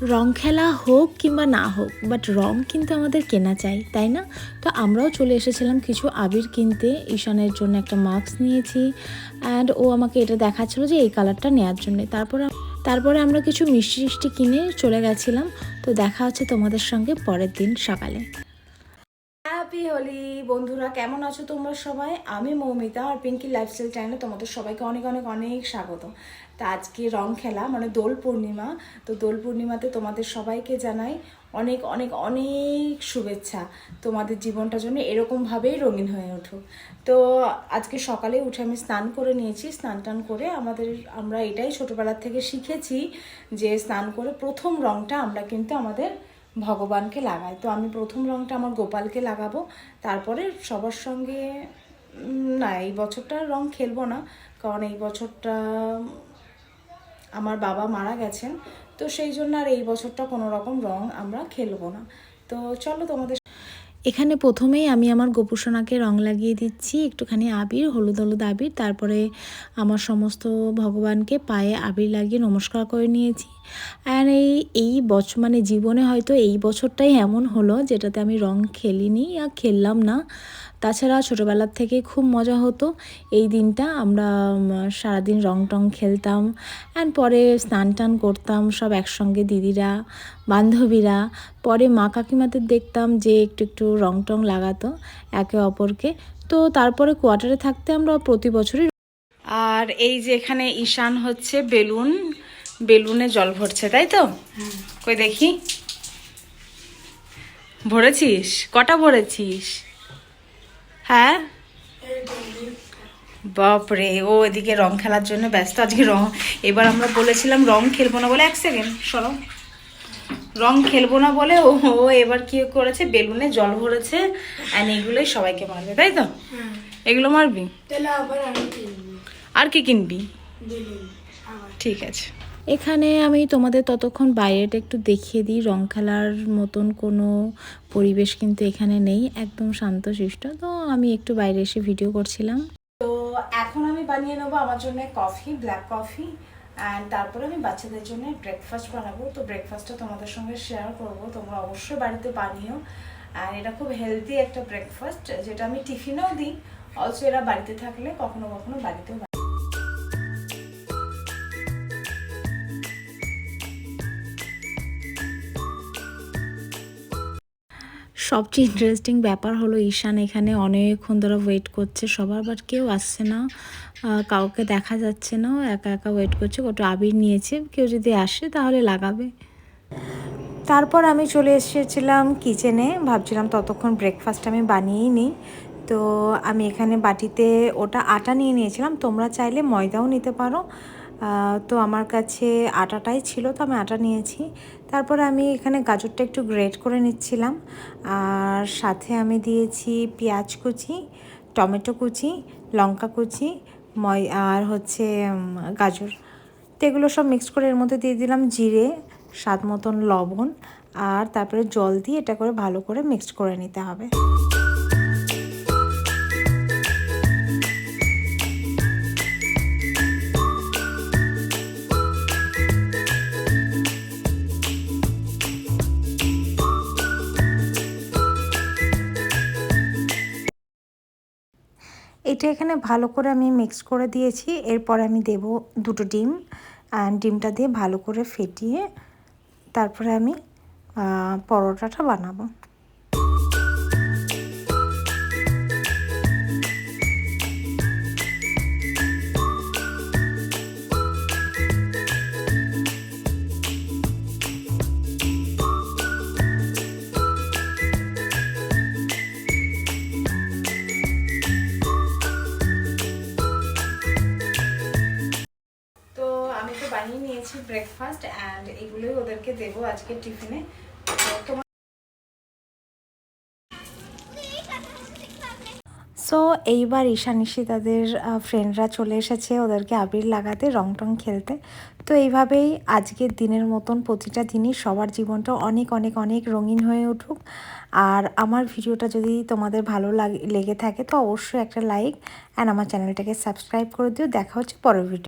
রং খেলা হোক কিংবা না হোক, বাট রং কিন্তু আমাদের কেনা চাই, তাই না? তো আমরাও চলে এসেছিলাম কিছু আবির কিনতে। ঈশানের জন্য একটা মাস্ক নিয়েছি, অ্যান্ড ও আমাকে এটা দেখাচ্ছিল যে এই কালারটা নেওয়ার জন্যে। তারপরে আমরা কিছু মিষ্টি টিষ্টি কিনে চলে গেছিলাম। তো দেখা হচ্ছে তোমাদের সঙ্গে পরের দিন সকালে। হ্যাপি হোলি বন্ধুরা, কেমন আছো তোমরা সবাই? আমি মৌমিতা আর পিঙ্কি লাইফস্টাইল চ্যানেলে তোমাদের সবাইকে অনেক অনেক অনেক স্বাগত। তা আজকে রং খেলা মানে দোল পূর্ণিমা। তো দোল পূর্ণিমাতে তোমাদের সবাইকে জানাই অনেক অনেক অনেক শুভেচ্ছা। তোমাদের জীবনটা যেন এরকমভাবেই রঙিন হয়ে উঠুক। তো আজকে সকালে উঠে আমি স্নান করে নিয়েছি। স্নান টান করে আমরা এটাই ছোটোবেলার থেকে শিখেছি যে স্নান করে প্রথম রংটা আমরা কিন্তু আমাদের ভগবানকে লাগাই। তো আমি প্রথম রংটা আমার গোপালকে লাগাবো, তারপরে সবার সঙ্গে না, এই বছরটা রং খেলবো না, কারণ এই বছরটা আমার বাবা মারা গেছেন। তো সেই জন্য আর এই বছরটা কোনো রকম রং আমরা খেলবো না। তো চলো তোমাদের এখানে প্রথমেই আমি আমার গোপুসোনাকে রং লাগিয়ে দিচ্ছি, একটুখানি আবির, হলুদ হলুদ আবির। তারপরে আমার সমস্ত ভগবানকে পায়ে আবির লাগিয়ে নমস্কার করে নিয়েছি। আর এই বছর মানে জীবনে হয়তো এই বছরটাই এমন হলো যেটাতে আমি রং খেলিনি আর খেললাম না। তাছাড়া ছোটোবেলার থেকে খুব মজা হতো এই দিনটা। আমরা সারাদিন রং টং খেলতাম, অ্যান্ড পরে স্নান টান করতাম সব একসঙ্গে, দিদিরা, বান্ধবীরা। পরে মা কাকিমাদের দেখতাম যে একটু একটু রং টং লাগাতো একে অপরকে। তো তারপরে কোয়ার্টারে থাকতে আমরা প্রতি বছরই। আর এই যে এখানে ঈশান হচ্ছে বেলুনে জল ভরছে, তাই তো? কই দেখি, ভরেছিস? কটা ভরেছিস? হ্যাঁ, বাপরে, ও এদিকে রং খেলার জন্য ব্যস্ত। আজকে এবার আমরা বলেছিলাম রং খেলবো না বলে, এক সেকেন্ড সরো, রং খেলবো না বলে ও ও এবার কি করেছে, বেলুনে জল ভরেছে, অ্যান্ড এগুলোই সবাইকে মারবে, তাই তো? এগুলো মারবি? আর কি কিনবি? ঠিক আছে। এখানে আমি তোমাদের ততক্ষণ বাইরেটা একটু দেখিয়ে দিই। রং খেলার মতন কোনো পরিবেশ কিন্তু এখানে নেই, একদম শান্তশিষ্ট। তো আমি একটু বাইরে এসে ভিডিও করছিলাম। তো এখন আমি বানিয়ে নেবো আমার জন্য কফি, ব্ল্যাক কফি, অ্যান্ড তারপরে আমি বাচ্চাদের জন্য ব্রেকফাস্ট বানাবো। তো ব্রেকফাস্টটা তোমাদের সঙ্গে শেয়ার করবো, তোমরা অবশ্যই বাড়িতে বানিও। অ্যান্ড এটা খুব হেলদি একটা ব্রেকফাস্ট, যেটা আমি টিফিনেও দিই। অলসো এরা বাড়িতে থাকলে কখনো কখনো বাড়িতেও। সবচেয়ে ইন্টারেস্টিং ব্যাপার হলো ঈশান এখানে অনেকক্ষণ ধরে ওয়েট করছে সবার, বাট কেউ আসছে না, কাউকে দেখা যাচ্ছে না, একা একা ওয়েট করছে। কত আবির নিয়েছে, কেউ যদি আসে তাহলে লাগাবে। তারপর আমি চলে এসেছিলাম কিচেনে, ভাবছিলাম ততক্ষণ ব্রেকফাস্ট আমি বানিয়েই নিই। তো আমি এখানে বাটিতে ওটা আটা নিয়ে নিয়েছিলাম, তোমরা চাইলে ময়দাও নিতে পারো। তো আমার কাছে আটাটাই ছিল, তো আমি আটা নিয়েছি। তারপরে আমি এখানে গাজরটা একটু গ্রেট করে নিচ্ছিলাম, আর সাথে আমি দিয়েছি পেঁয়াজ কুচি, টমেটো কুচি, লঙ্কা কুচি, আর হচ্ছে গাজর। তো এগুলো সব মিক্সড করে এর মধ্যে দিয়ে দিলাম জিরে, স্বাদ মতন লবণ, আর তারপরে জল দিয়ে এটা করে ভালো করে মিক্সড করে নিতে হবে। এটা এখানে ভালো করে আমি মিক্স করে দিয়েছি। এরপর আমি দেব দুটো ডিম, ডিমটা দিয়ে ভালো করে ফেটিয়ে তারপরে আমি পরোটাটা বানাবো। বানিয়ে নিয়েছি ব্রেকফাস্ট, অ্যান্ড এগুলোই ওদেরকে দেবো আজকে টিফিনে। সো এইবার ঈশানিশি তাদের ফ্রেন্ডরা চলে এসেছে ওদেরকে আবির লাগাতে, রং টং খেলতে। তো এইভাবেই আজকের দিনের মতন প্রতিটা দিনই সবার জীবনটা অনেক অনেক অনেক রঙিন হয়ে উঠুক। আর আমার ভিডিওটা যদি তোমাদের ভালো লেগে থাকে তো অবশ্যই একটা লাইক অ্যান্ড আমার চ্যানেলটাকে সাবস্ক্রাইব করে দিও। দেখা হচ্ছে পরের ভিডিও।